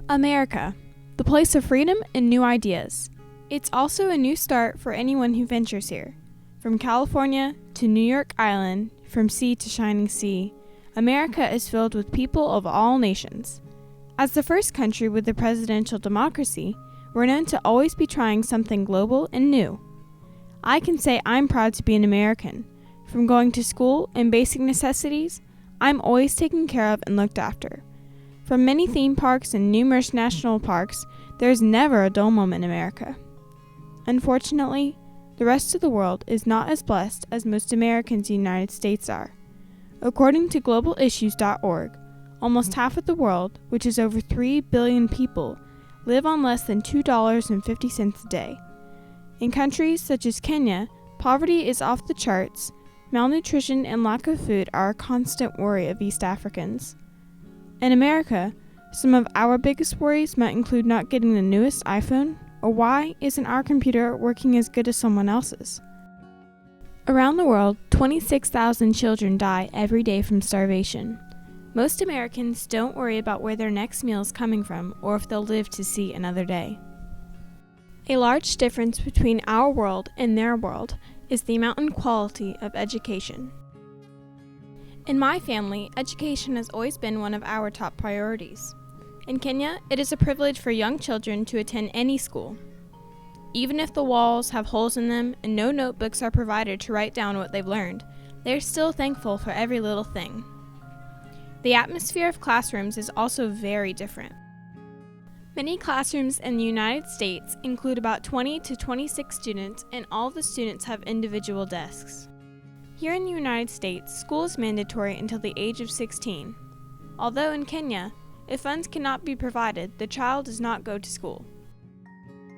America, the place of freedom and new ideas. It's also a new start for anyone who ventures here. From California to New York Island, from sea to shining sea, America is filled with people of all nations. As the first country with a presidential democracy, we're known to always be trying something global and new. I can say I'm proud to be an American. From going to school and basic necessities, I'm always taken care of and looked after. From many theme parks and numerous national parks, there's never a dull moment in America. Unfortunately, the rest of the world is not as blessed as most Americans in the United States are. According to globalissues.org, almost half of the world, which is over 3 billion people, live on less than $2.50 a day. In countries such as Kenya, poverty is off the charts. Malnutrition and lack of food are a constant worry of East Africans. In America, some of our biggest worries might include not getting the newest iPhone, or why isn't our computer working as good as someone else's? Around the world, 26,000 children die every day from starvation. Most Americans don't worry about where their next meal is coming from or if they'll live to see another day. A large difference between our world and their world is the amount and quality of education. In my family, education has always been one of our top priorities. In Kenya, it is a privilege for young children to attend any school. Even if the walls have holes in them and no notebooks are provided to write down what they've learned, they are still thankful for every little thing. The atmosphere of classrooms is also very different. Many classrooms in the United States include about 20 to 26 students, and all the students have individual desks. Here in the United States, school is mandatory until the age of 16. Although in Kenya, if funds cannot be provided, the child does not go to school.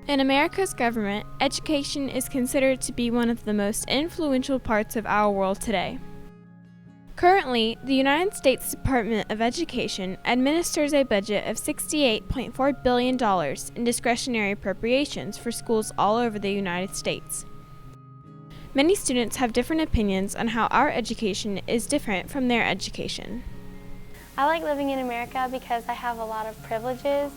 In America's government, education is considered to be one of the most influential parts of our world today. Currently, the United States Department of Education administers a budget of $68.4 billion in discretionary appropriations for schools all over the United States. Many students have different opinions on how our education is different from their education. I like living in America because I have a lot of privileges,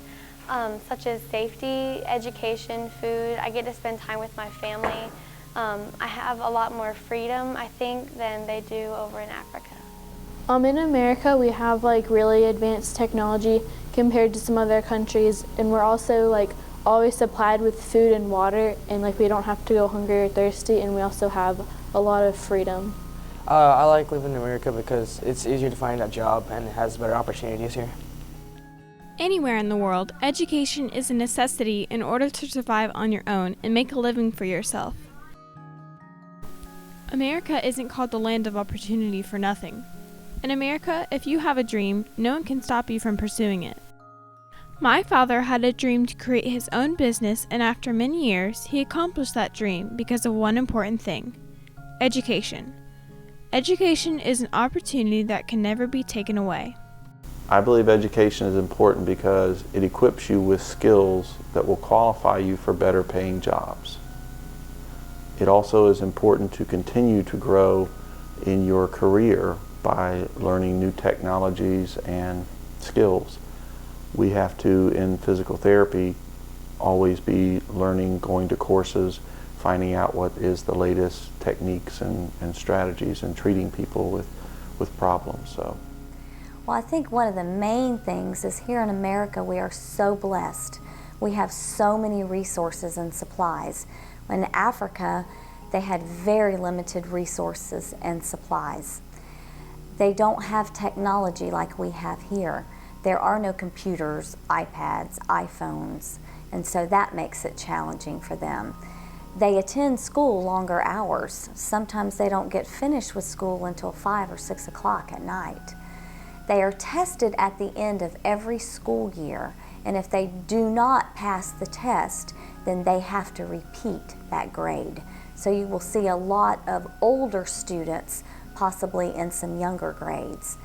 such as safety, education, food. I get to spend time with my family. I have a lot more freedom, I think, than they do over in Africa. In America, we have really advanced technology compared to some other countries, and we're also always supplied with food and water, and we don't have to go hungry or thirsty, and we also have a lot of freedom. I like living in America because it's easier to find a job and it has better opportunities here. Anywhere in the world, education is a necessity in order to survive on your own and make a living for yourself. America isn't called the land of opportunity for nothing. In America, if you have a dream, no one can stop you from pursuing it. My father had a dream to create his own business, and after many years, he accomplished that dream because of one important thing: education. Education is an opportunity that can never be taken away. I believe education is important because it equips you with skills that will qualify you for better paying jobs. It also is important to continue to grow in your career by learning new technologies and skills. We have to, in physical therapy, always be learning, going to courses, finding out what is the latest techniques and strategies in treating people with problems. Well, I think one of the main things is here in America we are so blessed. We have so many resources and supplies. In Africa, they had very limited resources and supplies. They don't have technology like we have here. There are no computers, iPads, iPhones, and so that makes it challenging for them. They attend school longer hours. Sometimes they don't get finished with school until 5 or 6 o'clock at night. They are tested at the end of every school year, and if they do not pass the test, then they have to repeat that grade. So you will see a lot of older students, possibly in some younger grades.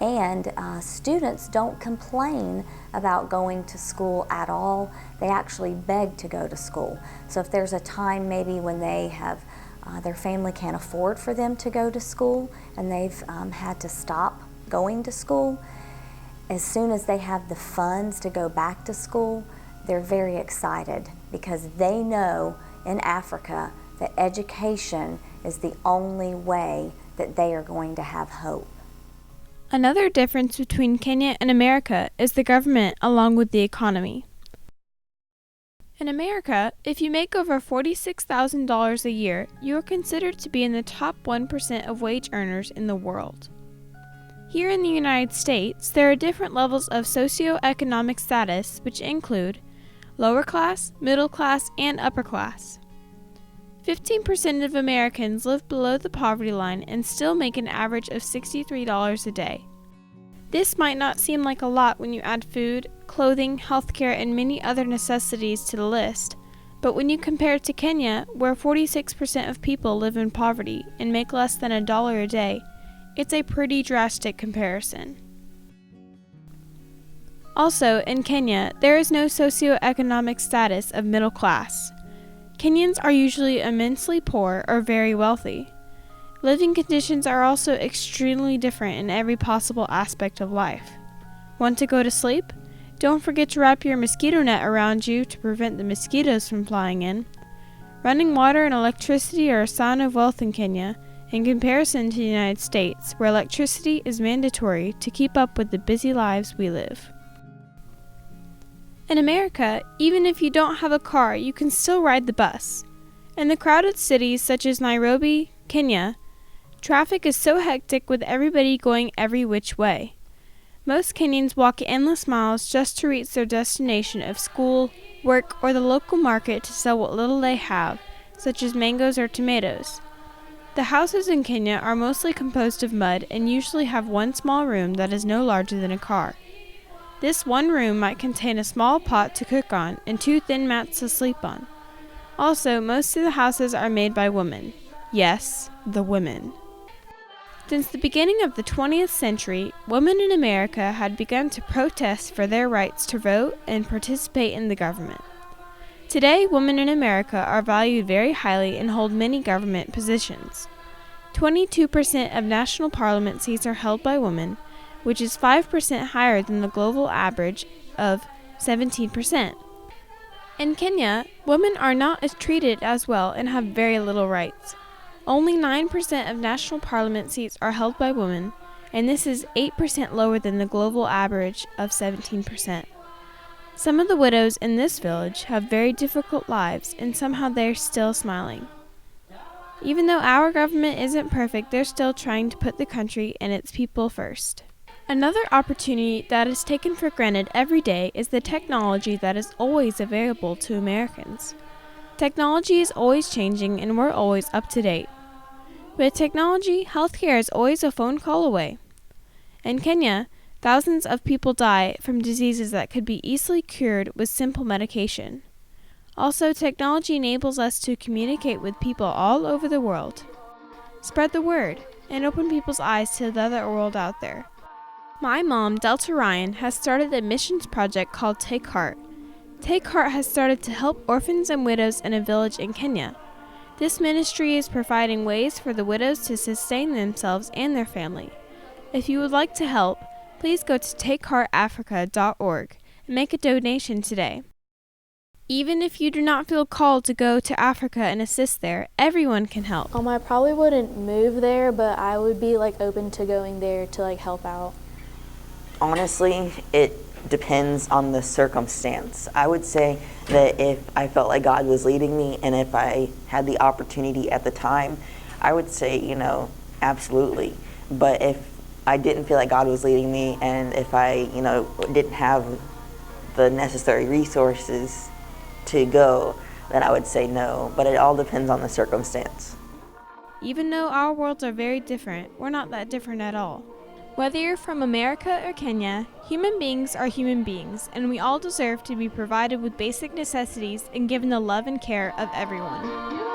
And students don't complain about going to school at all. They actually beg to go to school. So if there's a time maybe when they have, their family can't afford for them to go to school and they've had to stop going to school, as soon as they have the funds to go back to school, they're very excited because they know in Africa that education is the only way that they are going to have hope. Another difference between Kenya and America is the government along with the economy. In America, if you make over $46,000 a year, you are considered to be in the top 1% of wage earners in the world. Here in the United States, there are different levels of socioeconomic status, which include lower class, middle class, and upper class. 15% of Americans live below the poverty line and still make an average of $63 a day. This might not seem like a lot when you add food, clothing, healthcare, and many other necessities to the list, but when you compare it to Kenya, where 46% of people live in poverty and make less than $1 a day, it's a pretty drastic comparison. Also, in Kenya, there is no socioeconomic status of middle class. Kenyans are usually immensely poor or very wealthy. Living conditions are also extremely different in every possible aspect of life. Want to go to sleep? Don't forget to wrap your mosquito net around you to prevent the mosquitoes from flying in. Running water and electricity are a sign of wealth in Kenya, in comparison to the United States, where electricity is mandatory to keep up with the busy lives we live. In America, even if you don't have a car, you can still ride the bus. In the crowded cities such as Nairobi, Kenya, traffic is so hectic with everybody going every which way. Most Kenyans walk endless miles just to reach their destination of school, work, or the local market to sell what little they have, such as mangoes or tomatoes. The houses in Kenya are mostly composed of mud and usually have one small room that is no larger than a car. This one room might contain a small pot to cook on and 2 thin mats to sleep on. Also, most of the houses are made by women. Yes, the women. Since the beginning of the 20th century, women in America had begun to protest for their rights to vote and participate in the government. Today, women in America are valued very highly and hold many government positions. 22% of national parliament seats are held by women, which is 5% higher than the global average of 17%. In Kenya, women are not treated as well and have very little rights. Only 9% of national parliament seats are held by women, and this is 8% lower than the global average of 17%. Some of the widows in this village have very difficult lives, and somehow they're still smiling. Even though our government isn't perfect, they're still trying to put the country and its people first. Another opportunity that is taken for granted every day is the technology that is always available to Americans. Technology is always changing and we're always up to date. With technology, healthcare is always a phone call away. In Kenya, thousands of people die from diseases that could be easily cured with simple medication. Also, technology enables us to communicate with people all over the world. Spread the word and open people's eyes to the other world out there. My mom, Delta Ryan, has started a missions project called Take Heart. Take Heart has started to help orphans and widows in a village in Kenya. This ministry is providing ways for the widows to sustain themselves and their family. If you would like to help, please go to takeheartafrica.org and make a donation today. Even if you do not feel called to go to Africa and assist there, everyone can help. I probably wouldn't move there, but I would be open to going there to help out. Honestly, it depends on the circumstance. I would say that if I felt like God was leading me and if I had the opportunity at the time, I would say, absolutely. But if I didn't feel like God was leading me and if I, didn't have the necessary resources to go, then I would say no. But it all depends on the circumstance. Even though our worlds are very different, we're not that different at all. Whether you're from America or Kenya, human beings are human beings, and we all deserve to be provided with basic necessities and given the love and care of everyone.